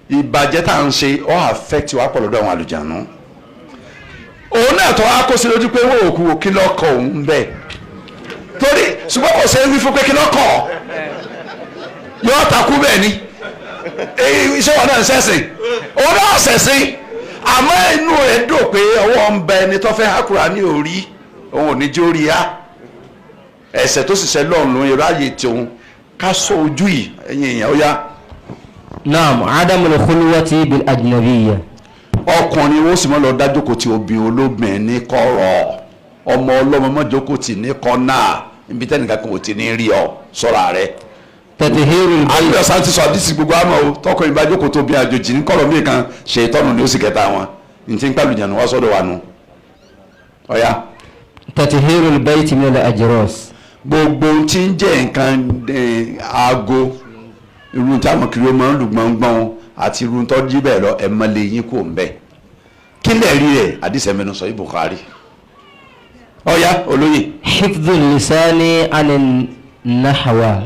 ìbàjẹ́ tá à ń ṣe ó affect wa pọ̀ lọ́dọ̀ àwọn àlùjànnú òun náà tó wá kó sí lójú pé wọ́n ò kú kí lọ́kọ̀ òun bẹ́ẹ̀ torí ṣùgbọ́n kò ṣe é wí fún pé kí lọ́kọ̀ yóò takú bẹ́ẹ̀ ni iṣẹ́ wọn náà ń ṣẹ̀sìn òun náà ṣẹ̀sìn àmọ́ inú ẹ̀ dùn pé ọwọ́ ń bẹ ẹni tó fẹ́ hákùrà ní orí òun ò ní jẹ́ orí á ẹ̀ṣẹ̀ tó sì ṣe lọ́ọ̀nù ìráyè tí òun ká sọ ojú yìí ẹ̀yìn èèyàn ó yá. naam adamul khulwati bil ajnabiyya. ọkùnrin wo sì mọ́ lọ dájókòó tí obìnrin olóbìnrin ní kọ̀rọ̀ ọmọ ọlọ́mọ mọ́jókòó tì ní kọ́nà ibi tẹ́nìkan kò ti ní rí ọ sọ́ra rẹ̀. tatihirul bayt. àbúrò santi sọ àdìsí gbogbo àmọ́ o tọkùnrin bá jókòó tó bí àjòjì ní kọ̀rọ̀ mí kan ṣe ìtọ́nù ní ó sì kẹta wọn ní ti ń pàlùjàn wá sọ́dọ̀ wa nù. ọ̀ya. tatihirul bayt min al ajras. gbogbo tí ń jẹ́ nǹkan aago irun táwọn kiri máa ń lù gbọ̀ngbọ̀n àti irun tó jí bẹ́ẹ̀ lọ ẹ̀ mọ́ lè yín kò ń bẹ́ẹ̀ kí lè rí rẹ̀ àdìsẹ́ mẹ́nu sọ yìí Bukhari. ọ̀ya olóyè. hifdhul lisani anin nahwa.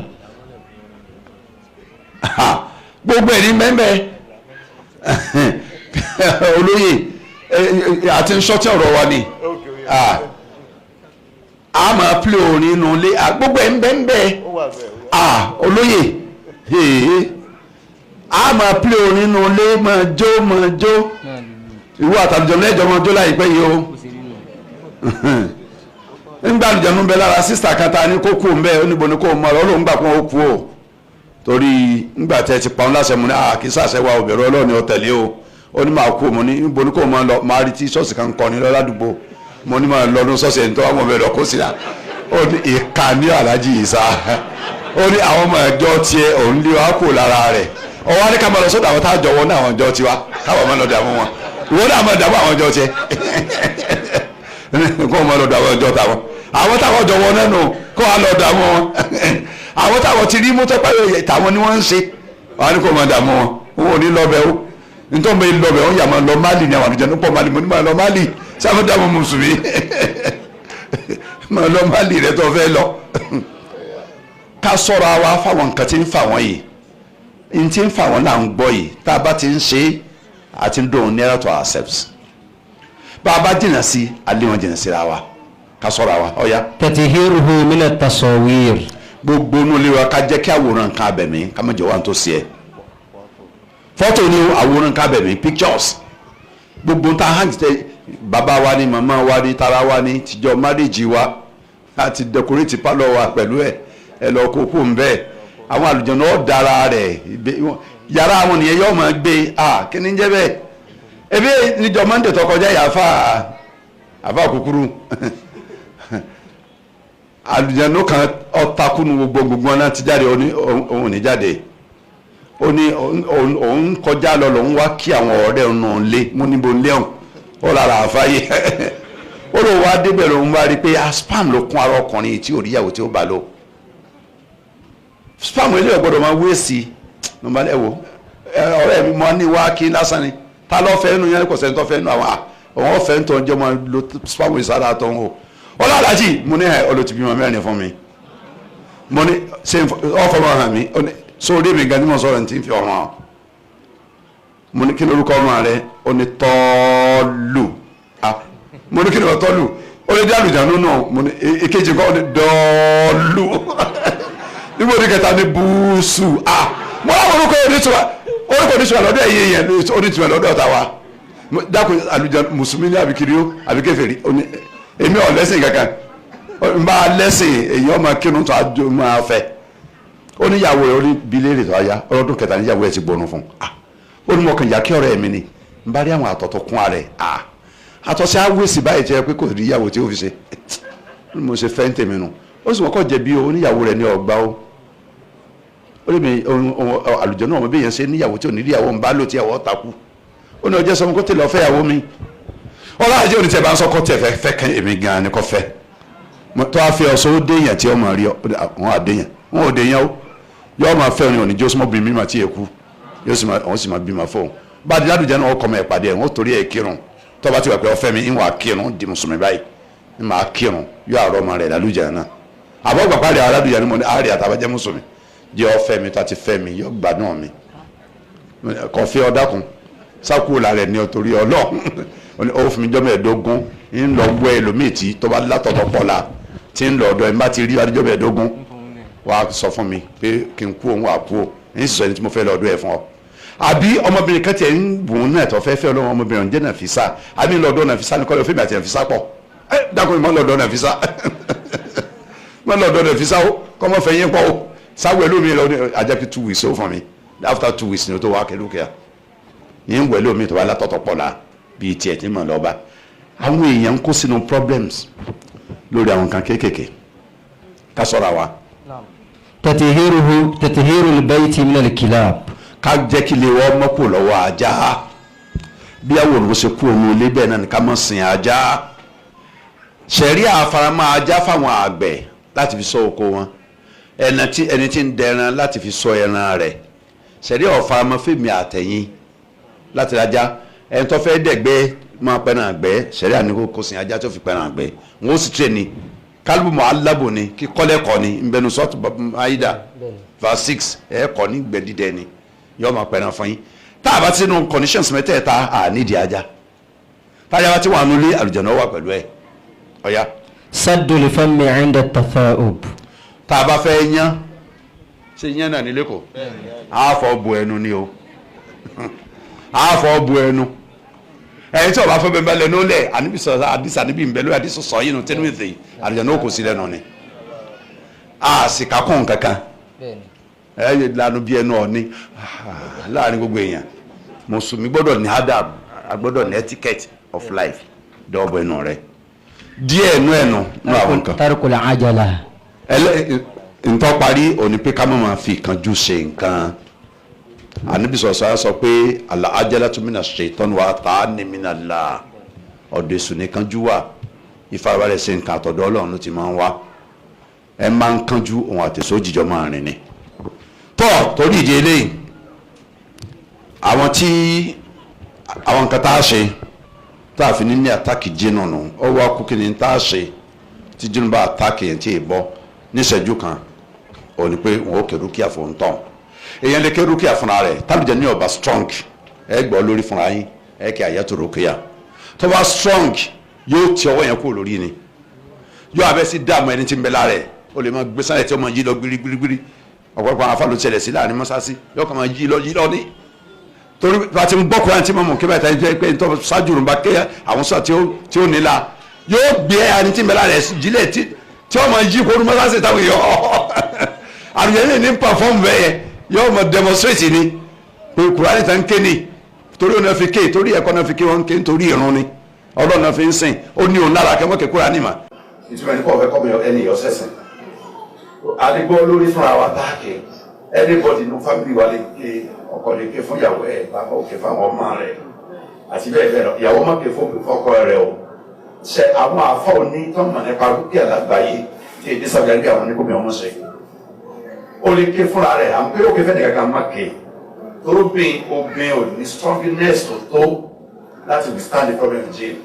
gbogbo ẹ̀rí mẹ́mẹ́ olóyè àti nsọ́tí ọ̀rọ̀ wa ni a máa pílè orin inú ilé gbogbo ẹ̀ ń bẹ́ẹ̀ olóyè a máa pílè orin inú ilé máa jó ìwọ àtàlùjọ lẹ́jọ́ máa jó láìpẹ́ yìí o nígbà àlùjọ ń bẹ lára sísà kan ta ni kó kú ń bẹ oníbo ni kó mọ ọ lóun gbà kó o kú o torí ngbà tẹ ti pa ọ́n láṣẹ mu ní kí sàṣẹ wa òbẹ̀rẹ̀ ọlọ́ọ̀ni ọ̀tẹ̀lẹ́ o ó ní máa kú mo ní níbo ní kó máa lọ máa rí tí ṣọ́ọ̀ṣì kan kọ́ni lọ ládùúgbò mo ní máa lọ ní ṣọ́ọ̀ṣì ẹni tó wà mọ̀ bẹ́ẹ̀ lọ kó sí la ó ní ìka ní aláàjì yìí sá ó ní àwọn ọmọ ẹjọ́ tiẹ̀ òun lé wa kó lára rẹ̀ ọwọ́ ní ká máa lọ sọ́dọ̀ àwọn tá a jọ wọ́n ní àwọn ọjọ́ tiwa káwọn máa lọ dààmú wọn ìwọ náà máa dààmú àwọn ọjọ́ tiẹ̀ kó máa lọ dààmú ọjọ́ táwọn àwọn táwọn jọ wọ́n nẹ́nu kó wá lọ dààmú wọn àwọn táwọn ti rí mọ́tò pẹ́lú táwọn ni wọ́n ń ṣe wọ́n á ní kó máa dààmú wọn wọn ò ní lọ́bẹ̀ o nítorí mo lọ́bẹ̀ wọn yà máa lọ Mali ní àwọn àdìjẹ́ nípò Mali mo ní máa lọ Mali sáfẹ́ dààmú mùsùlùmí máa lọ Mali rẹ tó fẹ́ lọ. ká sọ̀rọ̀ àwa fáwọn nǹkan tí ń fà wọ́n yìí n tí ń fà wọ́n là ń gbọ́ yìí tá a bá ti ń ṣe àti ń dùn nearer to ourselves bá a bá jìnnà sí alẹ́ wọn jìnnà síra wa ká sọ̀rọ̀ àwa ọ̀ya. tatihiruhu min at-tasawir. gbogbo inú ilé wa ká jẹ́ kí àwòrán nǹkan abẹ̀mí ká má jẹ́ wà tó sí ẹ fọ́tò ni àwòrán nǹkan abẹ̀mí pictures gbogbo ta hàn tẹ bàbá wa ni màmá wa ni tara wa ni tìjọ márèjì wa láti decorate pálọ̀ wa pẹ̀lú ẹ lọ kókó ń bẹ́ẹ̀ àwọn àlùjànnú náà dára rẹ̀ yàrá àwọn nìyẹn yóò máa gbé kí ni ń jẹ́ bẹ́ẹ̀ ebi níjọ Monday tó kọjá yà àfa kúkúrú àlùjànnú kan ọtakùnú gbogbo náà ti jáde òun ò ní jáde ó ní òun kọjá lọ lòun wá kí àwọn ọ̀rẹ́ ọ̀nà lé mú níbo léọ̀n ó lára àfáyé ó lọ wá débẹ̀ lòun wá rí i pé spam ló kún ara ọkùnrin tí ò ríyàwó tí ó bá lò spam eléyìí gbọ́dọ̀ máa wé sí i nọmba lẹ́wọ̀ ọ̀rẹ́ mi mọ́ ní wá kí lásán ni ta ló fẹ́ nu yẹn kò sẹ́ni tó fẹ́ nu àwọn àwọn ọ̀fẹ́ ń tọ́ ọjọ́ máa lo spam ìsára tó ń hò ọlọ́àlájì mo ní olùtìbímọ mẹ́rin fún mi mo ní ṣe ọ̀fọ̀mọ̀ hàn mí sórí mi gan ni mo sọ̀rọ̀ ní ti fi ọ̀ràn mo ní kí ni orúkọ ọmọ rẹ ó ní tọ́lù mo ní kí ni wọ́n tọ́lù ó ní dàlùjánu náà mo ní èkejì kan ó ní dọ́ọ̀lù níbo ní kẹta ní búùsù mo láwọn orúkọ oníṣòwò lọ́dọ̀ ẹ̀yẹ yẹn oníṣòwò lọ́dọ̀ tàwa dákun àlùjánu mùsùlùmí ní àbíkiri ó àbíkẹfẹ̀rí èmi ọ̀ lẹ́sìn kankan n bá lẹ́sìn èyí ọmọ kírun tó a máa fẹ́ ó ní ìyàwó rẹ̀ ó ní bílẹ̀rì tó a ya ọlọ́dún kẹta ní ìyàwó ẹ̀ ti gbọ́nù fún ó ní mọ̀kàn yà kí ọ̀rẹ́ mi ni n bá rí àwọn àtọ̀ tó kún ààrẹ àtọ̀sí àwòsì báyìí jẹ́ pé kò rí ìyàwó tí ó fi ṣe mo ṣe fẹ́ ń tèmi nù ó sì mọ̀kàn jẹ̀bi o oníyàwó rẹ̀ ní ọgbà o ó lè mi àlùjọ náà mo bí yẹn ṣe níyàwó tí ò ní ìyàwó ń bá lò tí ìyàwó takú ó ní ọjọ́ sọmọ kó tẹ̀lé ọ̀fẹ́ ìyàwó mi ọlọ́àjẹ́ òní tẹ̀ bá ń sọ kọ́ tẹ̀ fẹ́ kẹ́ èmi gan-an ni kò fẹ́ tó a fi ọ̀sọ́ ó déyàn tí ọmọ rí wọn àdéyàn wọn ò déyàn ó yọ ọmọ afẹ́ òní jẹ́ ọsùnmọ́ bíi mímọ́ tí èkú wọ́n sì máa bímọ fóun bá a di ládùjẹ́ náà ọkọ̀ ọmọ ẹ̀ pàdé ẹ̀ wọ́n torí ẹ̀ kírun tó bá ti wà pé ọfẹ́ mi ń wà kírun di mùsùlùmí báyìí ń máa kírun yọ àrọ́ ọmọ rẹ̀ lálùjẹ́ náà àbọ̀ gbà pàdé aládùjẹ́ ni mo ní àárẹ̀ àtàbàjẹ́ mùsùlùmí jẹ́ ọfẹ́ mi tó ti fẹ́ mi yọ gbádùn mi kọfí ọ̀dàkùn sákúrò lára ẹ̀ ní ọ̀tòrí ọlọ́run ó fún mi jọ́ mẹ́ẹ̀ẹ́dógún ń lọ wọ ẹlòmíì tí tó bá látọ̀tọ̀ pọ̀ la tí ń lọ ọ̀dọ̀ ẹ̀ má ti rí adijọ́ mẹ́ẹ̀ẹ́dógún wà á sọ fún mi pé kí n kú òun wà kú ò ń sọ ẹni tí mo fẹ́ lọ ọ̀dọ̀ ẹ̀ fún ọ. àbí ọmọbìnrin kan tiẹ̀ ń bùn náà tó fẹ́ fẹ́ ọlọ́run ọmọbìnrin ọ̀jẹ́ Nàfísà àbí lọ́dọ̀ Nàfísà ní kọ́lẹ́ fẹ́mi àti Nàfísà pọ̀ dákun mi mọ́ lọ́dọ̀ Nàfísà mọ́ lọ́dọ̀ Nàfísà ó kọ́mọ́ fẹ́ yín pọ̀ ó sáwọ́ ẹlòmíì lọ ajẹ́pẹ́ 2 weeks ó fún mi after 2 weeks ni o tó wá kẹlúkẹ́ yín wẹ̀ lómi tó wá látọ̀tọ̀ pọ̀ la bíi tiẹ̀ tí mo lọ bá àwọn èèyàn ń kó sínú problems lórí àwọn kan kéékèèké ká sọ̀rọ̀ wa. tatihirul bayti min al-kilab. ká jẹ́ kí lè wọ́n mọ́kò lọ́wọ́ ajá bí àwọn olùkọ́ ṣe kú òun ilé bẹ́ẹ̀ náà ni ká mọ̀ sìn ajá ṣẹ̀rí àfaramọ́ ajá fáwọn àgbẹ̀ láti fi ṣọ́ oko wọn ẹni tí ń dẹran láti fi ṣọ́ ẹran rẹ̀ ṣẹ̀rí ọ̀faramọ́ fèmí àtẹ̀yìn láti ajá ẹni tó fẹ́ dẹ̀gbẹ́ máa pẹ́ràn àgbẹ̀ ṣẹ̀rí àníkó kó sin ajá tó fi pẹ́ràn àgbẹ̀ wọ́n ó sì tẹ̀ ní kálíbù mọ́ alábò ni kí kọ́lẹ́kọ̀ọ́ ni nbẹnu sọ́ọ̀tù ayídà verse 6 ẹ̀ẹ́kọ́ ní gbẹ̀dídẹ́ ni yóò máa pẹ́ràn fún yín tá a bá ti nù conditions mẹ́tẹ̀ẹ̀ta nídìí ajá táyà bá ti wà nulẹ̀ àlùjànnà wà pẹ̀lú ẹ̀ ọ̀ya. saddul fammi 'inda at-tatha'ub. tá a bá fẹ́ yán ṣe yán náà nílé kò àáfọ̀ bu ẹnu ni o àáfọ̀ bu ẹnu ẹni tí o bá fẹ́ bẹ́ẹ̀ bẹ́ẹ̀ lẹ́nu lẹ̀ àdìsá níbi ìbẹ̀lú àdìsọ sọ yìí nù tẹ́nu ìdè àlùjànnà kò sí lẹ́nu ni àsìkà kún kankan ẹ yẹ lanu bí ẹnu ọ̀ni láàrin gbogbo èèyàn mùsùlùmí gbọ́dọ̀ ní adab agbọ́dọ̀ ní etiquette of life dọ́ọ̀bù ẹnu rẹ díẹ̀ ẹnu ní àwọn nǹkan. tarkul ajala. ntọ́ parí òní pé ká má máa fi ìkánjú ṣe nǹkan Ànábì sọ pé al-ajalatu mina shaitan wa ta'anni mina Allah ọ̀dọ̀ èṣù ní kánjú wà ìfarabalẹ̀ ṣe nǹkan àtọ̀dọ̀ Ọlọ́run ló ti máa ń wá ẹ máa ń kánjú òun àtẹ̀sọ́ òjìjọ́ máa rìn ni tọ́ torí ìdí eléyìí àwọn nǹkan tá a ṣe tá a fi ní àtàkì jínú nù ó wá kú kí ni tá a ṣe tí jínú bá àtàkì yẹn tí ì bọ́ níṣẹ́jú kan ò ní pé wọn ó ké rúkìá fún tán èèyàn lè ké rúkìá fúnra rẹ̀ tálùjẹ ní ọba strong ẹ gbọ́ lórí fúnra yín ẹ kí àyẹ̀tò rúkìá tó bá strong yóò ti ọwọ́ yẹn kúrò lórí ni yóò abẹ́ sí dààmú ẹni tí ń bẹ lára ẹ̀ ó lè máa gbé sálẹ̀ tí ó máa yí lọ gbirigbiri ọ̀pọ̀lọpọ̀ àwọn afáàlú ṣẹlẹ̀ sí láàrin mọ́sáàsì yóò kàn máa yí lọ ní torí bá ti ń gbọ́ kúrò àti mọ̀mọ́ kébà ìtàn jẹ́ pé tó ṣáájú rùn bá ké àwọn sọ tí ó nílà yóò gbé ẹni tí ń bẹ lára ẹ̀ jílẹ̀ tí ó máa yí kóró mọ́sáàsì táwọn èèyàn àrùyẹ̀ ní pàfọ́ọ̀mù bẹ́ẹ̀ yóò máa demonstrate ni pé kùránì tán ké ni torí òun náà fi ké torí ẹ̀kọ́ náà fi ké wọn ké nítorí ìrun ni ọlọ́run náà fi ń sìn ó ní òun lára kẹ́mọ́ kékeré ànímà. ìtumọ̀ ní kò fẹ́ kọ́ mi ẹni yọ sẹ́sìn adigbó lórí fúnra wa táàkì everybody ní family wa lè ké ọkọ lè ké fún ìyàwó ẹ̀ bàbá òkè fáwọn ọmọ rẹ̀ àti bẹ́ẹ̀ bẹ́ẹ̀ lọ ìyàwó má ké fún ọkọ rẹ̀ o ṣe àwọn afọ òní tó mọ̀ nípa dúkìá lágbàáyé tí èdè sàgbàgbé àwọn oníkómi ọmọ ṣe ó lè ké fúnra rẹ̀ à ń pé ó ké fẹ́ nìkan kan má ké torobin obìnrin ò ní strongness tó láti withstand the problem jail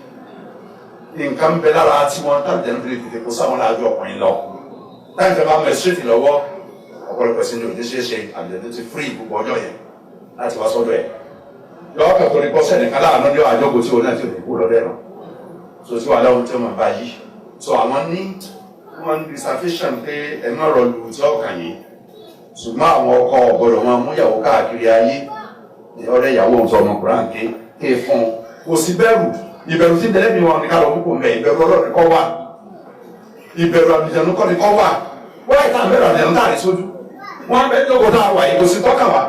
nǹkan bẹ lára tí wọn tàbí ẹnu tẹlẹ tètè kó sáwọn láàjọ ọkùnrin lọ táyì fẹ́ bá mọ ẹsírẹ́tì lọ́wọ́ ọ̀pọ̀lọpọ̀ sí ní òde ṣeéṣe àbẹ̀dẹ̀ ti free gbogbo ọjọ́ yẹn láti wá sọ́dọ̀ ẹ̀ lọ́wọ́ kẹ́kọ̀ọ́ ní bọ́sẹ̀ nìkan láàánú ní àjọkò tí òun náà ti ò ní kú lọ́dẹ̀ náà so tí wàá dáhùn tí wọ́n bá yí so àwọn ní wọ́n ní reservation pé ẹ̀ má rọ lù tí ọkàn yìí ṣùgbọ́n àwọn ọkọ ọ̀gbọ́dọ̀ wọn mú ìyàwó káàkiri ayé ọ̀rẹ́ ìyàwó ohun tó ọmọkùnrin ké fún un kò sí bẹ̀rù ìbẹ̀rù tí bẹ̀rẹ̀ mi wọn ní ká lọ púpọ̀ mẹ́ ìbẹ̀rù ọlọ́run kọ́ wà ìbẹ̀rù àbìjẹ̀nu kọ́ ni kọ́ wà wọ́n ìta bẹ̀rù àbìjẹ̀nu tá à ní sójú wọ́n bẹ lóko tá a wà yìí kò sí tọ́ka wa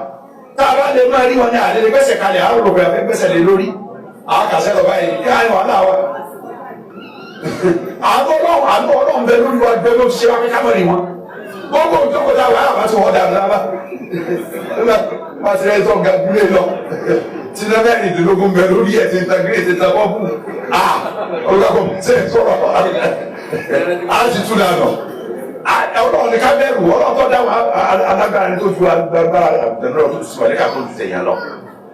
tá a bá lè máa rí wọn ní àlè gbẹ́sẹ̀ kalẹ̀ àwọn olùkọ́ yà fẹ́ gbẹ́sẹ̀ lé lórí àwọn kàṣẹ́ lọ báyìí kí á ní wàhálà wa àánú ọlọ́run bẹ lórí wa gbẹ ló ti ṣe wá pé ká mọ̀ rí wọn gbogbo ìjókòó tá a wà á ti wọ́n dáadáa bá ti rẹ̀ tó ga gúlé lọ tí náà mẹ́rìndínlógún bẹ lórí ẹ̀ ti integrate ta bọ́ọ̀bù olùkọ́ ṣe é sọ̀rọ̀ á ti tún dànù ọlọ́run ní ká bẹ̀rù ọlọ́run tó dáhùn alágbára ní tó ju agbára àbẹ̀rẹ̀ tó ti sùn ká tó ti tẹ̀yàn lọ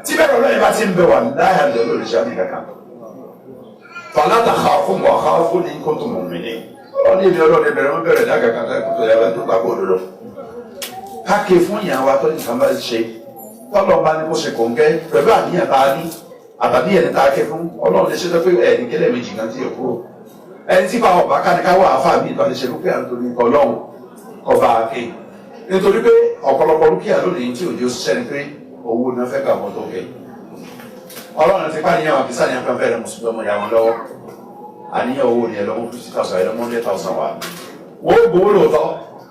tí bẹ́ẹ̀ lọ́yìn bá ti ń bẹ wà láyà lè lórí sàmì kankan fàlàtà xa fún wa xa fún ní kótó mọ̀ mí ni ọlọ́run ní ọlọ́run bẹ̀rẹ̀ wọn bẹ̀rẹ̀ dáka kankan kótó yàrá tó gbàgbọ́ òdodo káàkiri fún ìyàwó atọ́ nìkan bá ṣe tọ́lọ́ bá ní kó ṣe kòńgẹ́ pẹ̀lú àníyàn tá a ní àtàníyàn ní tá a ké fún ọlọ́run lè ṣe tó pé ẹ̀ẹ́dì kélé méjì kan tí yẹ kúrò ẹni tí fáwọn ọba kániká wà áfà mí ìtọ́ lè ṣe rúkìá nítorí ọlọ́run ọba àké nítorí pé ọ̀pọ̀lọpọ̀ rúkìá lónìí tí òjò ṣiṣẹ́ ni pé owó náà fẹ́ kà wọ́n tó kẹ́ ọlọ́run ti pàníyàn wọn kì í sàníyàn kan fẹ́rẹ̀ mùsùlùmí ọmọ ìyá wọn lọ́wọ́ àníyàn owó ni ẹ lọ́wọ́ 50,000 ẹ lọ́wọ́ 100,000 wa wọ́n ó gbowó lóòótọ́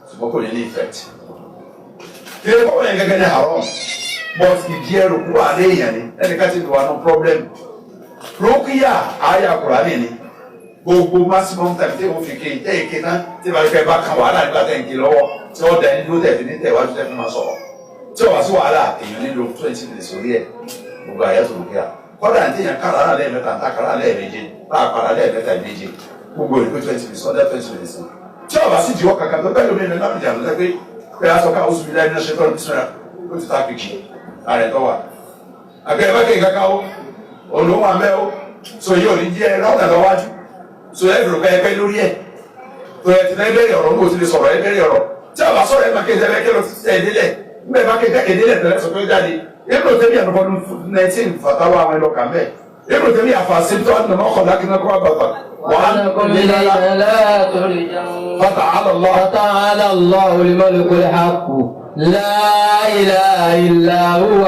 ṣùgbọ́n kò ní ní effect kí ẹ kọ́ yẹn gẹ́gẹ́ ní àárọ̀ but ìdí ẹrù kúrò àlẹ́ èèyàn ni ẹnìkan ti lù wá no problem rúkìá àyà kùránì ni gbogbo maximum time tí wọ́n fi ké tẹ́ ìké náà tí wọ́n fẹ́ bá kan wàhálà nígbà tẹ́ ń ké lọ́wọ́ tí wọ́n dẹ̀ ní ló tẹ̀ fi ní tẹ̀ wájú tẹ́ fi máa sọ̀rọ̀ tí wọ́n wá sí wàhálà èèyàn nílò 20 minutes orí ẹ̀ gbogbo àyà tó rúkìá kọ́dà ní tíyàn kára náà lẹ́ẹ̀mẹ́ta tá kára lẹ́ẹ̀méje tá a para lẹ́ẹ̀mẹ́ta méje gbogbo ìlú 20 minutes under 20 minutes tí wọ́n bá sì diwọ́ kankan tó bẹ́ẹ̀ lómi ní lábìjà ló tẹ́ pé pé aṣọ ká oṣù bíi láì ní ṣe tọ́lú bísí ó ti ta kìkì ààrẹ tó wà àgbẹ̀ bá kéèké kankan ó olóhùn àmẹ́ ó so yóò ní jẹ́ ráúnà lọ́wájú so ẹ dùn bẹ́ẹ̀ pẹ́ lórí ẹ̀ tó ẹ ti fẹ́ bẹ̀rẹ̀ ọ̀rọ̀ ní òsì lè sọ̀rọ̀ ẹ bẹ̀rẹ̀ ọ̀rọ̀ tí a bá sọ̀rọ̀ ẹ máa kéde ẹ kí lọ sí ẹ délẹ̀ nígbà bá kéde ẹ délẹ̀ tẹ̀lé sọ pé jáde ebro tẹ̀lé ànàbọ̀dún 19 fatawa àwọn ẹlọ́kà mẹ́ ebro tẹ̀lé àfàṣẹ tó àná náà kọ̀ lákínná kọ́ àgbàgbà فتعالى الله الملك الحق لا إله إلا هو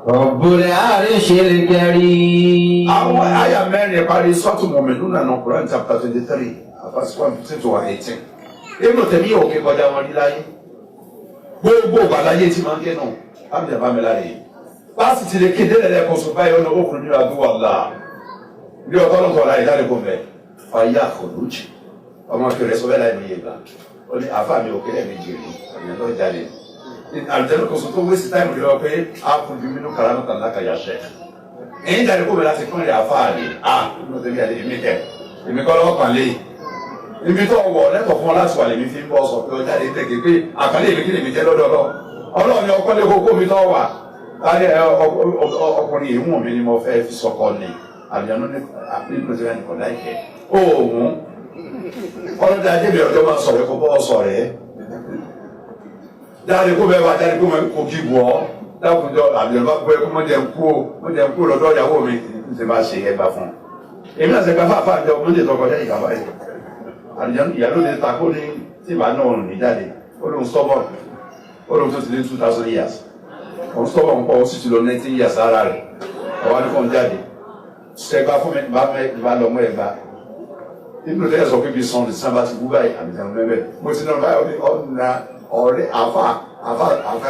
رب العرش الكريم. àwọn àyà mẹ́rin parí sọ́tù mọ̀mẹ́lúnà náà Quran chapter 23 verse 1 to 18. ebro tẹ̀lé òkè kọjá wọn rí láyé gbogbo ìgbàláyé tí máa ń gé náà láti ẹ̀bá mi láre yìí bá sì ti lè kéde lẹ́lẹ́kọ̀ọ́ sọ báyìí ọ̀nà òkùnrin nínú àdúgbò àlá bí ọ̀tọ́ ló ń sọ̀rọ̀ àyè láre kó mẹ́ fàyà kòlójì ọmọ kẹrẹ sọ bẹ́ẹ̀ láì ní ìgbà ó ní àfa mi ò kéré mi jèrè ìyẹn tó jáde àlùjẹ́nu kò sọ tó wéṣí táìmù lọ pé a kò ju mímú kàránù kan lákàyà ṣẹ ẹ̀yìn jáde kó bẹ láti fún ilé àfa àlè a ló tẹ̀lé àlè èmi kẹ èmi kọ́ lọ́wọ́ kan lé ibi tó wọ̀ lẹ́tọ̀ fún ọ láti wà lèmi fi ń bọ́ sọ pé ọjà lè tẹ̀gẹ̀ pé àkàlẹ́ èmi kí lèmi jẹ́ lọ́dọọdọ ọlọ́run ni ọkọ lé kókó mi náà wà láti ọkùnrin ìwọ̀n mi ni mo fẹ́ fi sọkọ ni àbíyànú ní àpínlẹ̀ tí wọ́n ní kọ̀ láìpẹ́ òun ọlọ́dẹ ajébí ọjọ́ máa sọ̀rọ̀ kó bọ́ sọ̀rọ̀ ẹ́ dáadé kó bẹ́ẹ̀ wá dáadé kó kò kí wọ́ dákùnjọ àbíyànú bá pẹ́ kó mọ́ jẹ́ ń kú lọ́dọ̀ ìyàwó mi ń ṣe máa ṣe ẹgbà fún èmi náà ṣe gbà fáfá àjọ mọ́jẹ́ tó kọjá ìkàwá yìí àbíyànú ìyàló ní ta kó ní tí ìbá náà ní jáde ó lóun stubborn ó lóun tó ti lé 2000 years òun stubborn pọ̀ ó sì ti lọ 19 years ara rẹ̀ ọ̀wá ní kàn jáde ṣẹgbà fún mi bá lọ mọ́ ẹgbà nínú tẹ́lẹ̀ sọ pé bí sọ́n ti sábà ti bú báyìí àbíjàn mẹ́bẹ̀ mo ti náà báyìí ọ̀nà ọ̀rẹ́ àfà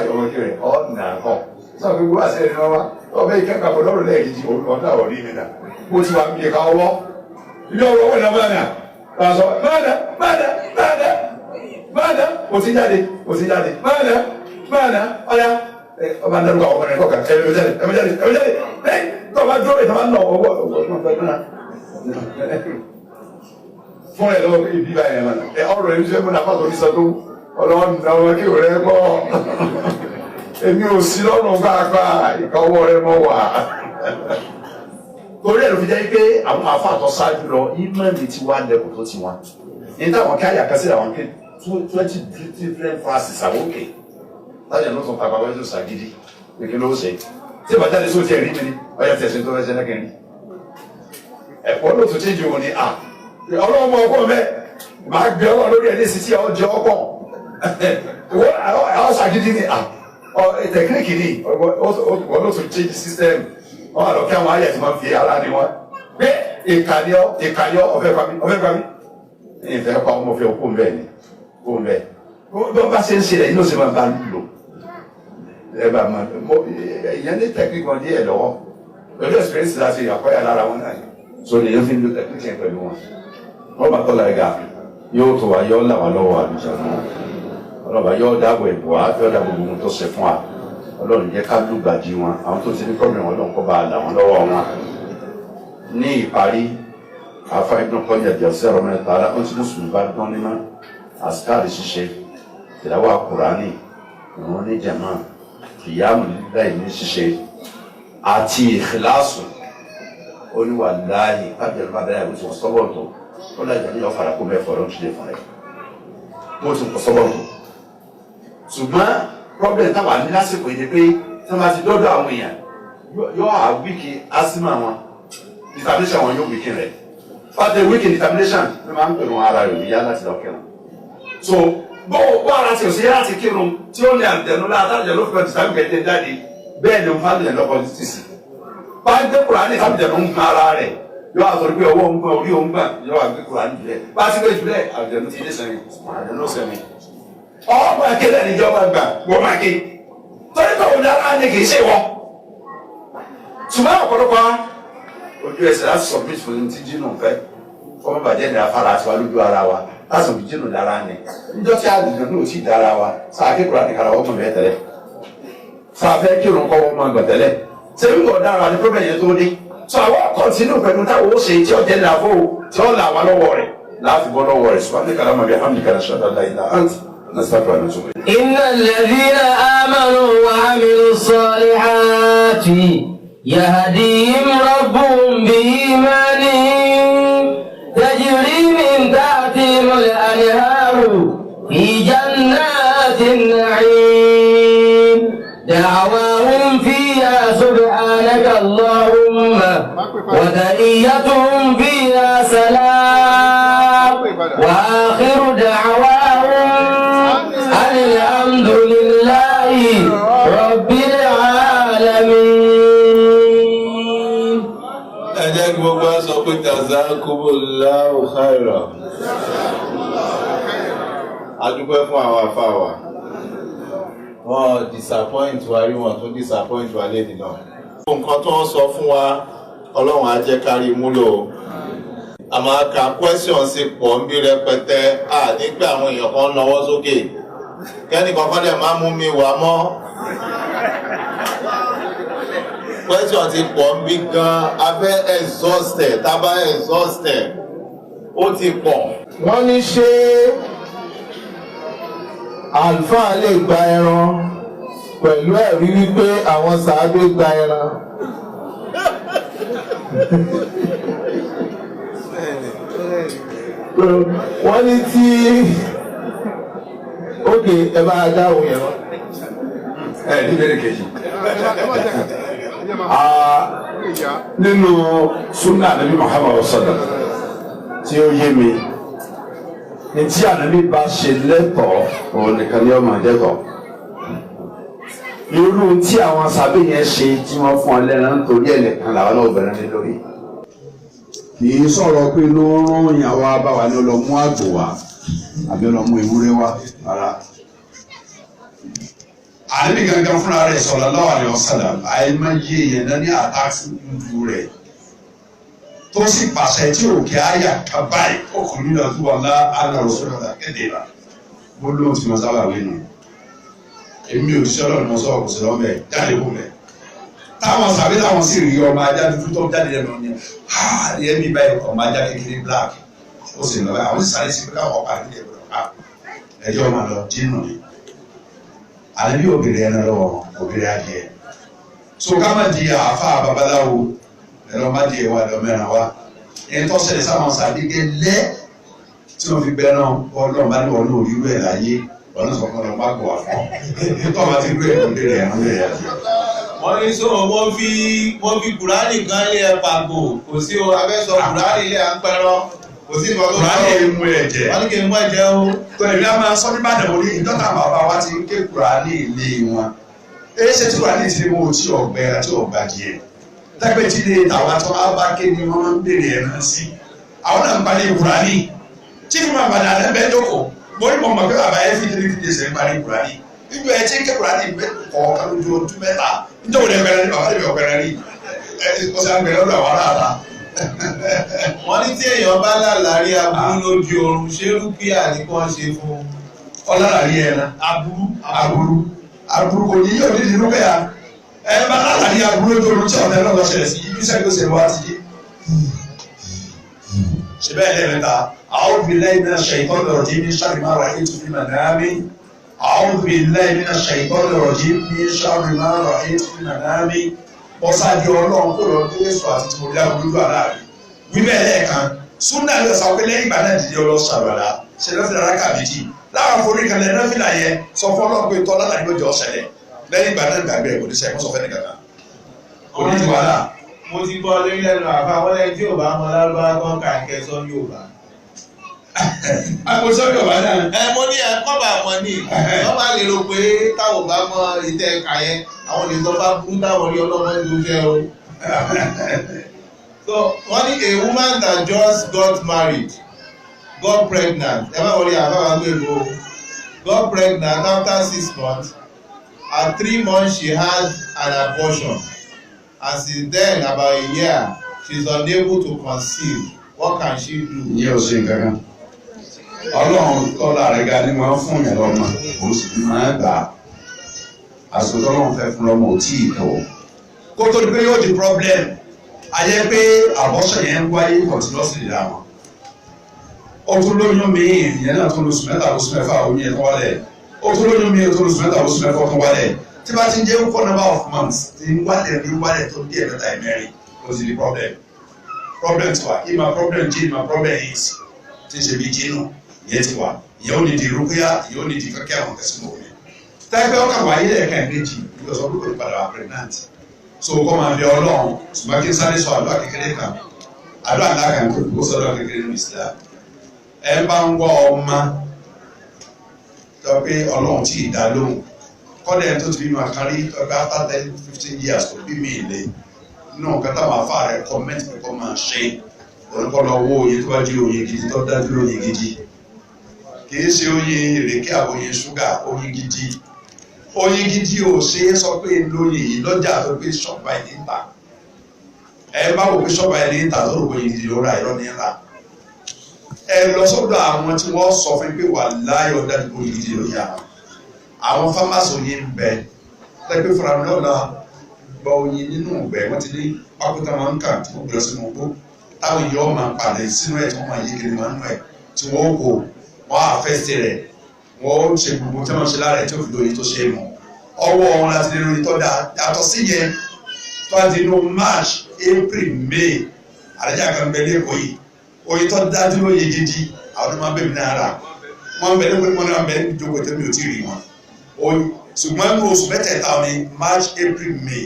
ìyọ̀mọ̀kí rẹ̀ ọ̀nà kan sọ pé wúwà sẹ́ni náà wá ọbẹ̀ ìkẹ́kọ̀ọ́ àpò lọ́rùn lẹ́ẹ̀kejì ọ̀nà ọ̀rí mi nà mo ti wà mí ẹ̀ka ọwọ́ ilé ọ̀rọ̀ ọwọ́ ìnáwó náà kà sọ mọ́ọ̀dà mo ti jáde mọ́ọ̀dà ọ̀yá ọba ń darúgbà ọmọ rẹ̀ kọ̀ọ̀kan ẹ̀mẹ́jáde tọ́ bá dúró ìtàn bá ń lọ ọwọ́ fún ẹ lọ́wọ́ ibi báyìí ẹ̀ máa ẹ ọ̀rọ̀ ẹni tó fẹ́ mú náà pàtó ní sọ́dún ọlọ́wọ́ nìdáwọ́ kí òun rẹ kọ́ èmi ò sí lọ́rùn pàápàá ìkọ́wọ́ rẹ mọ́ wà. torí ẹ̀ ló fi jẹ́ pé àwọn afáàtọ̀ ṣáájú lọ ìmọ̀lì tí wàá lẹ́kọ̀ọ́ tó ti wá ní táwọn kí àyà kásí àwọn ké 20 different phrases àwọn òkè láti ẹ̀ ló sọ pàpà wẹ́sọ̀ ṣàgídí kékeré ló ṣe tí ìbàjáde sóò tiẹ̀ rí mi ni ọ̀yà tẹ̀sí tó fẹ́ ṣe lẹ́kẹ̀rin ẹ̀kọ́ ló tún ṣéjì òun ni à ọlọ́run mọ ọkọ mẹ máa gbé ọlọ́run lórí ẹ̀ ní sísí ọjọ́ ọkọ àwọn ṣàgídí ni tẹkíníkì ni wọ́n ló tún change system wọ́n àlọ́ kí àwọn ayé ti máa fi ara ni wọ́n pé ìkànnìọ́ ọ̀fẹ́ pami ìfẹ́ pa ọmọ fẹ́ kó mbẹ́ ni kó mbẹ́ bó bá ṣe ń ṣe rẹ̀ inú ṣe máa bá lò ẹ bá máa ìyẹn ní tẹkíníkì kan díẹ̀ lọ́wọ́ pẹ̀lú experience láti àkọ́yà lára wọn náà so lè yẹn fi ń lo tẹkíníkì yẹn pẹ̀lú wọn wọ́n bá tọ́lá ẹ̀gá yóò tó wa yọ́ làwọn lọ́wọ́ àbíjà náà ọlọ́ba yọ́ dáàbò ẹ̀bù wa yọ́ dáàbò gbogbo tó ṣe fún wa ọlọ́run jẹ́ ká lùgbàdì wọn àwọn tó ti ní kọ́mìnrin wọn lọ́nkọ́ bá làwọn lọ́wọ́ wọn. ní ìparí afa ibùdó kọ́ni ẹ̀jẹ̀ sẹ́rọ mẹ́ta ara wọ́n ti mùsùlùmí bá dán ní mọ́ àsìkáàdì ṣíṣe ìdáwọ́ àkùránì ìwọ̀n ní jẹ̀mọ́ ìyáàmù lẹ́yìn ní ṣíṣe àti ìkìláàsù oníwàláyé kábíyèsí bá dáyà ló ti wọ́n sọ́wọ́ tó ó lájà ní ọ̀fàrà kó mẹ́fọ́ ló ń ṣe fún ẹ bó ti kọ́ sọ́wọ́ tó ṣùgbọ́n problem táwa ní lásìkò yìí ni pé tí wọ́n bá ti dọ́dọ̀ àwọn èèyàn yóò àwíkì asima wọn determination wọn yóò wíkì rẹ̀ but the weak determination ló máa ń pè wọn ara rẹ̀ òní yá láti lọ kírun so bó ara ti ò sí láti kírun tí ó ní àtẹnu látàjẹ ló fi ọtí sábì kẹtẹ jáde bẹ́ẹ̀ ni òun fàlẹ lọkọ títí sí bá ń gbé Kùránì sábì jẹ ló ń gbọ́n ara rẹ̀ yóò àtọ̀rí pé ọwọ́ ń gbọ́n orí òun gbọ́n yóò wá gbé Kùránì jùlẹ̀ bá a ti gbé jùlẹ̀ àjẹnú ti dé sẹ́yìn àjẹnú sẹ́yìn ọmọ akéde níjọba gbà wọ́n máa ké torí pé òun dára ni kì í ṣe wọ́n ṣùgbọ́n ọ̀pọ̀lọpọ̀ ojú ẹsẹ̀ láti submit fún ti jìnnà fẹ́ fọmọ bàjẹ́ ní afárá àti wa lójú ara wa láti òbí jìnnà dára ni níjọ́ tí àdìgbò náà ti dára wa sáà ké Kùránì kára wọ́n mọ̀ bẹ́ẹ̀ tẹ́lẹ̀ sáà fẹ́ kírun kọ́ wọ́n mọ̀ gbọ̀ tẹ́lẹ̀ ṣé bí kò dára ni problem yẹn tó dé so àwọn kọ́ntínú pẹ̀lú táwọn ó ṣe tí ó jẹ́ nàfó tí ó là wá lọ́wọ́ rẹ̀ láti bọ́ lọ́wọ́ rẹ̀ sùn wáńdé kàlámà bíi hàmì kàlá ṣọ́dá láìla àǹtí nàṣàfà ní sùn. Inna alladhina amanu wa amilu salihati yahdihim rabbuhum bi-imanihim tajri min tahtihim al-anharu fi jannatin na'im da'wahum fiha subhanaka Allahumma wa tahiyyatuhum fiha salam wa akhiru da'wahum alhamdulillahi rabbil alamin. Ẹ jẹ́ kí gbogbo wa sọ pé jazakumullahu khairan. A dúpẹ́ fún àwọn àfáà wa. Wọ́n disappoint wa rí wọn tún disappoint wa lédè náà. Nǹkan tó ń sọ fún wa Ọlọ́run á jẹ́ kárí múlò. A máa ka question sí pọ̀ ń bí rẹpẹtẹ nígbà àwọn èèyàn kan náwó sókè. Kẹ́nìkan kan dẹ̀ máa mú mi wá mọ́. Question ti pọ̀ ń bí gan-an, a fẹ́ exhausted, tá a bá exhausted, ó ti pọ̀. Wọ́n ní ṣé àlùfáà lè gba ẹran pẹ̀lú ẹ̀rí wípé àwọn sàábé gba ẹran. Wọ́n ní tí ókè ẹ bá dá òun yẹn wọ́n. Ní bẹ̀rẹ̀ kejì nínú sunna Ànábì Muhammad sallallahu tí ó yé mi ní tí Ànábì bá ṣe lẹ́tọ̀ọ́ òun nìkan ni ó máa jẹ́tọ̀ọ́ irú tí àwọn sàbẹ̀ yẹn ṣe tí wọ́n fún ọ lẹ́nu nítorí ẹ̀ nìkan làwọn náà bẹ̀rẹ̀ ní lórí kì í sọ̀rọ̀ pé ló ń rán ìyàwó abáwa ní ọlọ́mú àgbò wa àbí ọlọ́mú ewúrẹ́ wa rárá. Ànábì gangan fúnra rẹ̀ sallallahu alaihi wasallam àìmọye yẹn náà ní àtàkùn ìlú rẹ̀ tó sì pàṣẹ tí òkè àyà kábàáyì ọkùnrin náà tó wà lá alárọ̀sọ́dọ̀ kéde rà mo lóun ti mọ sábà wí nù èmi ò ṣiṣẹ́ lọ́nà mọ́sọ́ ọ̀kùnrin sọ̀rọ̀ mẹ́ jáde kó mẹ́ táwọn sàbí táwọn sì rí ọmọ ajá dúdú tó jáde lẹ́nu ni ní ẹbí báyìí ọmọ ajá kékeré black ó sì lọ àwọn sì sáré sí pé káwọn ọkọ àdúgbò ẹjọ́ máa lọ jínú ni. Ànábì obìnrin ẹran lọ́wọ́ obìnrin adìẹ so ká má di àáfà babaláwo ẹ̀rọ má di ẹwà lọ mẹ́ran wa ẹni tó ṣẹlẹ̀ sáwọn sàdédé lẹ́ tí wọ́n fi bẹ́ràn ọlọ́run bá ní wọn ní òrírú ẹ̀ láyé wọn ní sọ̀kan lọ́ọ́ bá gbọ́ wà fún ọ tó bá ti gbé obìnrin ẹran lẹ̀ yá. Wọ́n ní sọ wọ́n fi Kùránì kan lé ẹ pàgò kò sí o abẹ́sọ Kùránì lé à ń pẹ́rọ kò sí ìfọwọ́ Kùránì mú ẹ̀jẹ̀ wọ́n ní kí n mú ẹ̀jẹ̀ o. tó ẹ̀mí a máa sọ ní Ìbàdàn wọlé ìjọba bàbá wa ti ń ké Kùránì ilé wọn èyí ṣe tí Kùránì ti mú tí ọ̀gbẹ́ àti ọ̀gbà díẹ̀ tẹ́gbẹ́ tí lè tàwa tó á bá ké ni wọ́n ń bèrè ẹ̀ náà sí àwọn náà ń parí Kùránì tí kí máa bàdà rẹ̀ bẹ́ẹ̀ jókòó mo ní mọ̀ pé bàbá yẹn fi 3 days ń parí Kùránì nígbà ẹ̀ tí ń ké Kùránì kọ̀ọ̀kan lójú ọdún mẹ́ta nítorí ẹgbẹ̀rẹ̀ ní bàbá rẹ̀ ọ̀gbẹ̀rẹ̀ rí ọ̀sẹ̀ àgbẹ̀rẹ̀ lọ́dọ̀ àwọn aráàlá. Wọ́n ní tí èèyàn bá lálàárí aburú lójú oorun ṣé rúkìá ní kí wọ́n ṣe fún un. Ọlálàárí ẹran aburú kò ní yóò ní nínú bẹ́ẹ̀ ẹ bá lálàárí aburú lójú oorun tí ọ̀tẹ̀ náà lọ ṣẹlẹ̀ sí ibi sẹ́yìn tó ṣe wá ti yé. ṣe bẹ́ẹ̀ lẹ́ẹ̀mẹ́ta a'udhu billahi minash shaytanir rajim min sharri ma ra'aytu fi manami a'udhu billahi minash shaytanir rajim min sharri ma ra'aytu fi manami ọ̀sáàdì ọlọ́run kó lọ dé èso àti tí mo rí aburú aláàrí wíbẹ̀ lẹ́ẹ̀kan súnà lọ sọ pé lẹ́yìn ìgbà náà dìde ọlọ́ sàrọ̀lá ṣe lọ́fìlà rákà méjì láwọn forí kan lẹ́nu lọ́fìlà yẹn sọ fún ọlọ́run pé tọ́lá láti lójó ọ̀sẹ̀lẹ̀ lẹ́yìn ìgbà náà gbàgbé ẹ̀ kò ní sẹ́yìn mọ́sọ̀fẹ́ nìkan kan kò ní ti wàhálà. mo ti gbọ́ lórí lẹ́nu àfa wọ́n lẹ́yìn tí ò bá mọ lárúbáwá kan kà ń kẹ́ sọ Yorùbá. àkóso Yorùbá náà. mo ní ẹ̀kọ́ bá mọ ní wọ́n bá lè rò pé táwọn bá mọ ìtẹ́ ẹ̀ka yẹn àwọn lè sọ bá burú táwọn rí ọlọ́mọ ìlú fẹ́ o. So wọ́n ní a woman that just got married got pregnant ẹ má wọlé àbáwá gbèrò got pregnant after 6 months. At 3 months she had an abortion and since then about a year she is unable to conceive. What can she do? Ìyẹn ò ṣe nǹkan kan. Ọlọ́run tọ́lá rẹ̀ ga ni wọ́n fún yẹn lọ́mọ òun sì máa gbà á. Àsìkò tọ́lọ́run fẹ́ fún lọ́mọ ò tí ì tó. Kó tó di pé yóò di problem. Ayé pé abortion yẹn ń wáyé continuously dáhùn. Ó tún lóyún mi-ín ìyẹn náà tún lóṣù mẹ́ta lóṣù mẹ́fà omi ẹ̀ tó wálẹ̀. Ó tún lóyún mi-ín tó lóṣù mẹ́ta lóṣù mẹ́fà tó wálẹ̀. Tí bá ti ń jẹ́ for number of months ti ń wálẹ̀ tó bí ẹ̀mẹ́ta ẹ̀mẹ́rin ó ti di problem. Problem ti wà ìmọ̀ problem jí ìmọ̀ problem is ti ṣe bí jínú ìyẹn ti wà ìyẹn ò ní di rúkúyà ìyẹn ò ní di kẹ́kẹ́ àwọn kẹsìmọ̀ òní. Táìpẹ́ ọkà wáyé lẹ́ẹ̀ka méjì because of people padà wà pregnant. So kọ́ máa bí Ọlọ́run ṣùgbọ́n kí n sáré sọ àdúrà kékeré kan àdúrà ńlá kan tó kó sọ́dọ̀ kékeré ní Islam. Ẹ bá ń wọ ọmọ tó pé Ọlọ́run tí ì dá lóhùn kọ́dẹ̀ tó ti bí máa kárí ọgbà after 10-15 years kò bí mi ìlé inú kẹta máa fà rẹ kọ́mẹ́ntì pé kọ́ máa ṣe orúkọ lọ wo oyin tó bá jí oyin gidi tó dájú oyin gidi kìí ṣe oyin ìrèké àbòyin ṣúgà oyin gidi ò ṣe é sọ pé lóyin yìí lọ́jà tó pé ṣọ́ọ̀bù ẹ̀ ní ta ẹ bá wò pé ṣọ́ọ̀bù ẹ̀ ní ta tó rò oyin gidi ló ra ìrọ́ ní ńlá ẹ lọ sọ́dọ̀ àwọn tí wọ́n sọ fún pé wà láyọ̀ dájú oyin gidi ló yà àwọn fámásì oyin ń bẹ tẹ́gbẹ́ fúnra mi lọ́la gba oyin nínú ọ̀gbẹ́ wọ́n ti ní pákútà máa ń kà tí wọ́n gbé lọ sínú ọgbó táwọn yìí ọ́ máa palẹ̀ sínú ẹ̀ tí wọ́n máa yí kiri máa ń nù ẹ̀ tí wọ́n kò wọ́n á fẹ́sẹ̀ rẹ̀ wọ́n ṣe gbogbo tí wọ́n ṣe lára ẹ̀ tí ó fi lóyin tó ṣe é mọ̀ ọwọ́ wọn láti lè lóyin tó dáa yàtọ̀ sí yẹn tó á di inú March April May àdájà kan bẹ lẹ́kọ̀ọ́ yìí oyin tó dájú lóyin gidi àwọn ọmọ bẹ́ẹ̀ mi náà rà wọ́n bẹ lẹ́kọ̀ọ́ wọn náà bẹ jókòó tẹ́mi ò tí ì rí wọn ṣùgbọ́n ní oṣù mẹ́tẹ̀ẹ̀ta ní March April May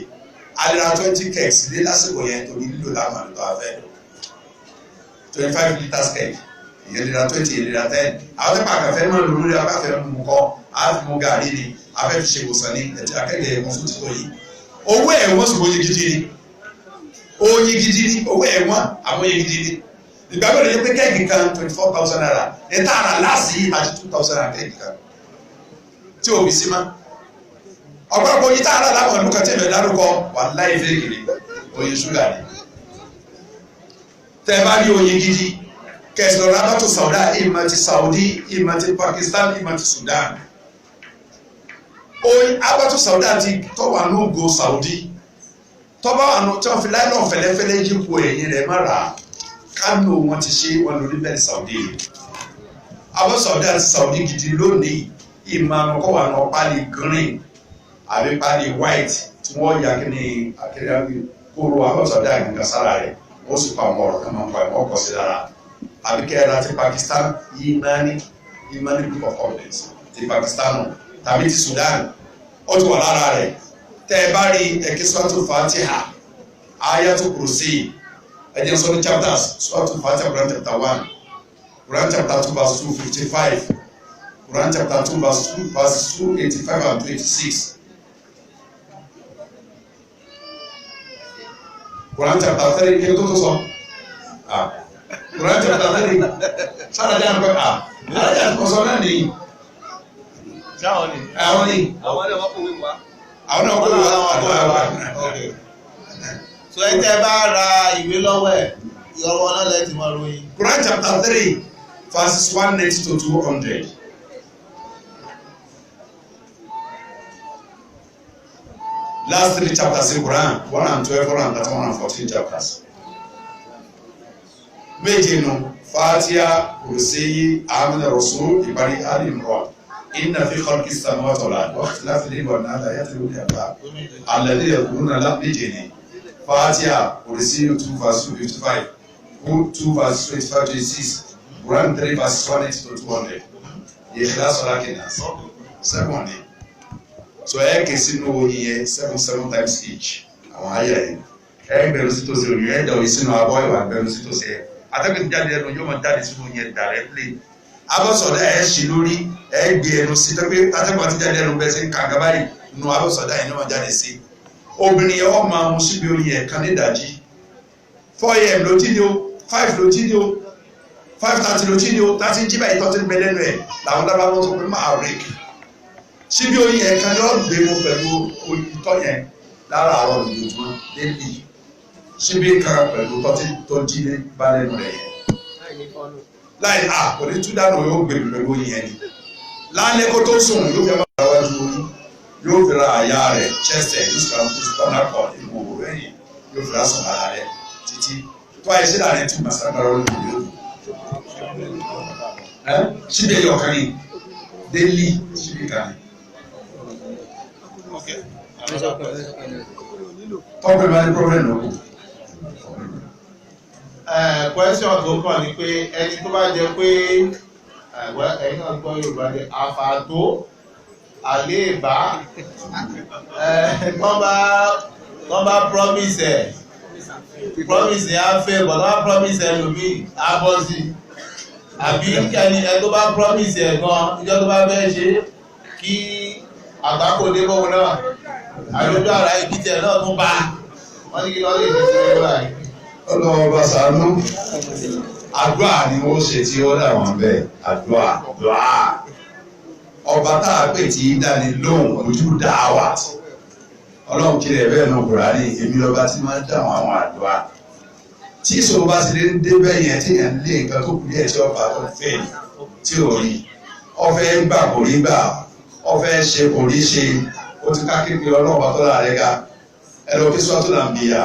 alera 20 kegs ní lásìkò yẹn torí lílo láwọn àlùtọ́ afẹ́ 25 litres keg ìyẹn lera 20 ìyẹn lera 10 àwọn tẹ́pà àkàfẹ́ máa ń lò lórí abáfẹ́ mú kọ́ àfimú gàrí ni afẹ́ fi ṣe ìwòsàn ní ẹ̀jẹ̀ akẹ́kẹ̀ẹ́ ẹ̀wọ̀n fún títọ́ yìí owó ẹ̀wọ̀n sì oyin gidi ni oyin gidi ni owó ẹ̀wọ̀n àwọn oyin gidi ni ìgbàgbọ́ lè yẹ pé kẹ́ẹ̀gì kan 24,000 naira ní tààrà láàsì yìí máa ti 2,000 naira kẹ́ẹ̀gì kan tí o fi sí ma ọ̀pọ̀lọpọ̀ oyin tààrà láwọn ìlú kan tí èmi dárúkọ wà láì fẹ́ kiri oyin ṣúgà ni tẹ́ bá rí oyin gidi kẹsìlọ rábàtò ìmọ̀ ti Saudi ìmọ̀ ti Pakistan ìmọ̀ ti Sudan oyin abàtò Saudi àti tọ́wà ní ògo Saudi tọ́ba wà ní tí wọ́n fi láìlọ́n fẹ́lẹ́fẹ́lẹ́ yípo ẹ̀yìn rẹ̀ má ra kánò wọn ti ṣe wọn lórí bẹ́ẹ̀ Saudi àwọn Saudi àti Saudi gidi lónìí ìmọ̀ kọ́ wà ní pálí green àbí pálí white tí wọ́n yà kí ni akérèmí kóró àbọ̀sọ̀dá àgbègbè sára rẹ̀ wọ́n sì pa àwọn ọ̀rọ̀ kan máa ń pa ẹ̀mọ́ ọkọ̀ sí lára àbí kẹ́ẹ̀rẹ́ ti Pakistan Imani group of companies ti Pakistan tàbí ti Sudan ó ti wà lára rẹ̀ tẹ́ ẹ bá rí Suratul Fatiha Ayatul Kursi ẹ̀jẹ̀ sọ ní chapters Suratul Fatiha Quran chapter 1 Quran chapter 2 verse 255 Quran chapter 2 verse 285 and 286. Quran chapter 3 kí ló tó sọ? Quran chapter 3 sárajà ń pẹ́ àrájà kọ̀sọ́ náà nìyí. Sáwọn ni. Àwọn ni. Àwọn náà wọ́n kò wí wá. Àwọn náà kò wí wá. So ẹ tẹ́ bá ra ìwé lọ́wọ́ ẹ̀ ìyọ̀wọ́ náà lẹ́tì máa ròyìn. Quran chapter 3 verses 190 to 200. Last 3 chapters in Quran, 112, 113, 114 chapters. Méje nù, Fatiha, Kursiyi, Amina Rasul, ìparí Ali Imran. Inna fi khalqi samawati wal ardi wa ikhtilafi al-layli wan nahari ayatin li ulil albab. Alladhina yadhkuruna Allaha méje ni. Fatiha, Kursiyi 2 verse 255, 2 verse 25 to 26, Quran 3 verse 180 to 200. Ikhlas Nas. 7 ni. so ẹ kè sínú oyin yẹn 7 times each àwọn ayé yẹn ẹ gbẹnu sí tòsí oyin ẹ dà oyin sínú abọ́ ìwà gbẹnu sí tòsí ẹ atẹ́gùn ti jáde ẹnu yóò máa jáde sínú oyin ẹ directly abọ́sọ̀dá ẹ ṣì lórí ẹ gbé ẹnu sí tẹ́gbẹ́ atẹ́gùn ti jáde ẹnu bẹ́ẹ̀ sí kàǹgá báyìí nínú abọ́sọ̀dá yẹn náà jáde sí obìnrin yẹn wọ́n máa mú síbi oyin ẹ̀ kan ní ìdajì 4 am ló jí ni o 5 ló jí ni o 5:30 ló jí ni o 30 jí báyìí tọ́tí bẹ lẹ́nu ẹ̀ làwọn dábàá wọn tó pé máa rèk síbi oyin ẹ̀ kan yóò gbé mu pẹ̀lú ìtọ́ yẹn lára àárọ̀ lójoojúmọ́ délì síbi kan pẹ̀lú tọ́tí tó jí bá lẹ́nu rẹ̀ yẹn láì kò ní tú dànù yóò gbé mi pẹ̀lú oyin yẹn ni lálẹ́ kó tó sùn yóò fẹ́ máa ra wájú oyin yóò fi ra àyà rẹ̀ chẹ́sẹ̀ ìsúkànnàkọ̀ ìwò ẹ̀yìn yóò fi ra sùn lára rẹ̀ títí tó àyè sí láàrin tí màsà gbára lórí ìlú síbi ẹ̀yọ̀ kan ní délì síbi kan ní. tọ́pẹ̀ máa ní pọ́blẹ́mù lóko. Question tó kàn ní pé ẹni tó bá jẹ pé ẹ̀yin náà gbọ́ Yorùbá jẹ àfàdó àléèbá wọ́n bá promise ẹ̀ promise ẹ̀ á fẹ́ but wọ́n promise ẹ̀ lómi á bọ́ sí àbí ẹni ẹ tó bá promise ẹ̀ gan ìjọ tó bá fẹ́ ṣe kí àgbákò dé bọ́wọ́ náà àyọjọ́ ara ìkìtẹ̀ náà tún bá wọ́n ní kí lọ́ọ́ lè ṣe sí ẹgbẹ́ rẹ̀. Ọlọ́run bá ṣàánú àdúrà ni wọ́n ṣe tí ó dà wọ́n bẹ́ẹ̀ àdúrà ọba tá a pè tí dáni lóhùn ojú dáwà Ọlọ́run kiri ẹ̀ bẹ́ẹ̀ náà Kùránì èmi lọ́ba tí máa ń dáhùn àwọn àdúrà tí ìṣòro bá ti lé ń dé bẹ́ẹ̀ yẹn tí yẹn lé nǹkan tó kù díẹ̀ tí ọba tó fẹ́ tí ò rí ọfẹ́ gbà kò rí gbà ọfẹ́ ṣe kò rí ṣe ó ti ká kékeré Ọlọ́run bá tó láàrẹ́ ga ẹ lọ kí sọ́tò là ń bí ya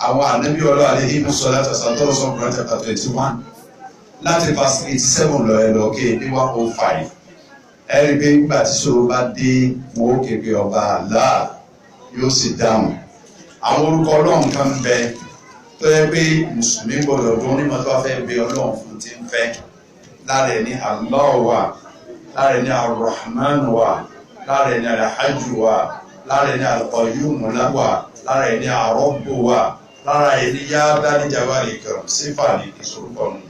àwọn ànábì Ọlọ́run àlẹ́ yìí sọ láti ọ̀sán tó lọ́sọ̀ Quran chapter 21 láti verse 87 lọ ẹ lọ kí ní 105 ẹ rí pé nígbà tí ṣòro bá dé wọn ó képe ọba Allah yóò sì dáhùn àwọn orúkọ Ọlọ́run kan bẹ tó yẹ pé mùsùlùmí gbọdọ̀ dún ní mọ́tò afẹ́ bẹ Ọlọ́run fún ti ń fẹ́ lára ẹ̀ ní Allah wà lára ẹ̀ ní Ar-Rahman wà lára ẹ̀ ní Al-Hajj wà lára ẹ̀ ní Al-Qayyum wà lára ẹ̀ ní Ar-Rabb wà lára ẹni yá dání jawari kan sífàní ìsorúkọ nù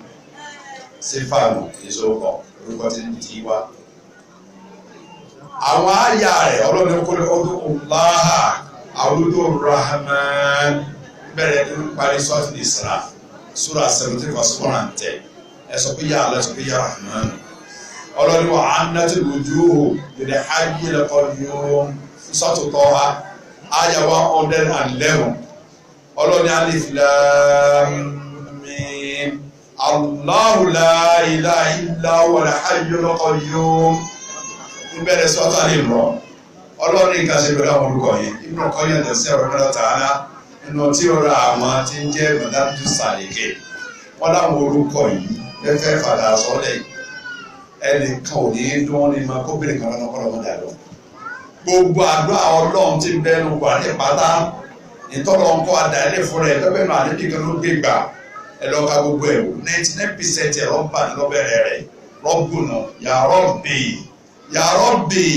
sífàní ìsorúkọ orúkọ tí ní ti wá àwọn àyà rẹ̀ ọlọ́dún kó lè ọdún ọláhà àwùjọ Rahman bẹ̀rẹ̀ ní parí sọ́ọ̀tì Isra Surah 17 verse 110 ẹ sọ pé yá alẹ́ sọ pé yá Rahman ọlọ́dún wà á ná tí lójú lè hajj lẹ́kọ̀ọ́ yóò sọ́ọ̀tì Taha àyà 111 ọlọ́ni alif lam mim Allahu la ilaha illa huwa al-hayyul qayyum níbẹ̀rẹ̀ sọ́tà lè rọ̀ ọlọ́ni ìkàṣẹ́ pẹ̀lú àwọn orúkọ yìí Ibn Qayyim tẹ̀sí ọ̀rọ̀ náà tààrà nínú tí ó ra àwọn tí ń jẹ́ mọ̀dájú sàlẹ̀kẹ́ wọ́n láwọn orúkọ yìí fẹ́fẹ́ fàdà sọ́lẹ̀ ẹnìkan ò ní dún ní ma kóbìnrin kan lọ́nà kọ́lọ́mọdà lọ gbogbo àdúrà Ọlọ́run ti bẹ́nu wà ní pátá ìtọ́lọ̀ ń kọ́ àdá ilé fún rẹ̀ lọ́bẹ̀ náà àdébí kan ló gbé gbà ẹlọ́ka gbogbo ẹ̀ 99% ẹ̀rọ ń bà ní lọ́bẹ̀rẹ̀ rẹ̀ rọ́bùnà ya Rabbi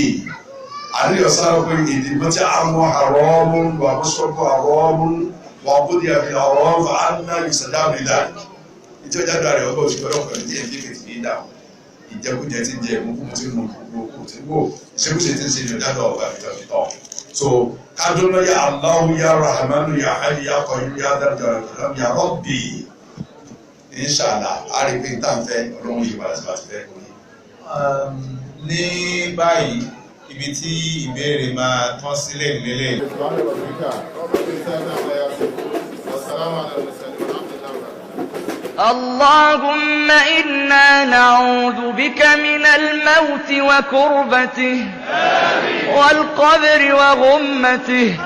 àríyọ̀ sáré pé ìdìbò tí a mọ àrọ́mú wà bó sọ́kọ̀ àrọ́mú wà bó di àfi àrọ́mú fà á ná ìsàdá àbílà ìjọ jáde rẹ̀ ọgbà òṣìṣẹ́ ọlọ́pàá ní díẹ̀ fíkẹ̀ tí ní ìdá ìjẹkújẹ tí ń jẹ ìmúkúmú tí mo tí mo ìṣekúṣe tí ń ṣe ìjọjáde ọgbà ìjọfitọ́ so kaduna ya Allahu ya Rahmanu ya Hayyu ya Qayyum ya Dhal Jalali wal Ikram ya Rabbi inshallah àrígbé ìtànfẹ́ ọlọ́run yìí padà sí láti fẹ́ kò ní. Ní báyìí ibi tí ìbéèrè máa tán sílẹ̀ nílẹ̀. اللهم إنا نعوذ بك من الموت وكربته والقبر وغمته